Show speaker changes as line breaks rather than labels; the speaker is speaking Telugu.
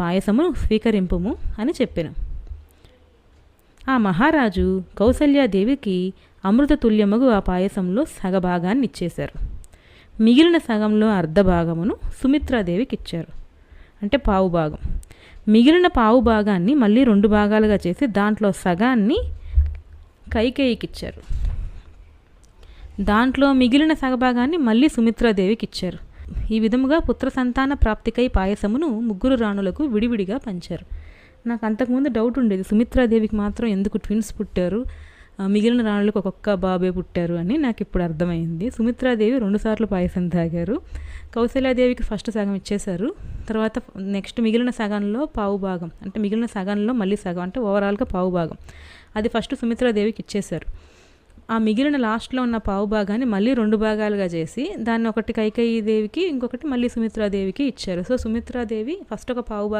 పాయసమును స్వీకరింపుము అని చెప్పెను. ఆ మహారాజు కౌసల్యాదేవికి అమృతతుల్యమగు ఆ పాయసంలో సగభాగాన్ని ఇచ్చేశారు. మిగిలిన సగంలో అర్ధభాగమును సుమిత్రాదేవికి ఇచ్చారు, అంటే పావు భాగం. మిగిలిన పావు భాగాన్ని మళ్ళీ 2 భాగాలుగా చేసి దాంట్లో సగాన్ని కైకేయికి ఇచ్చారు. దాంట్లో మిగిలిన సగభాగాన్ని మళ్ళీ సుమిత్రాదేవికి ఇచ్చారు. ఈ విధముగా పుత్ర సంతాన ప్రాప్తికై పాయసమును 3 రాణులకు విడివిడిగా పంచారు. నాకు అంతకుముందు డౌట్ ఉండేది, సుమిత్రాదేవికి మాత్రం ఎందుకు ట్విన్స్ పుట్టారు, మిగిలిన రాణులకు ఒక్కొక్క బాబే పుట్టారు అని నాకు ఇప్పుడు అర్థమైంది. సుమిత్రాదేవి 2 సార్లు పాయసం తాగారు. కౌసల్యాదేవికి ఫస్ట్ సగం ఇచ్చేశారు. తర్వాత నెక్స్ట్ మిగిలిన సగంలో పావు భాగం, అంటే మిగిలిన సగంలో మళ్ళీ సగం, అంటే ఓవరాల్గా పావు భాగం అది ఫస్ట్ సుమిత్రాదేవికి ఇచ్చేశారు. ఆ మిగిలిన లాస్ట్లో ఉన్న పావు భాగాన్ని మళ్ళీ 2 భాగాలుగా చేసి దాన్ని ఒకటి కైకేయి దేవికి, ఇంకొకటి మళ్ళీ సుమిత్రాదేవికి ఇచ్చారు. సో సుమిత్రాదేవి ఫస్ట్ ఒక పావు భాగం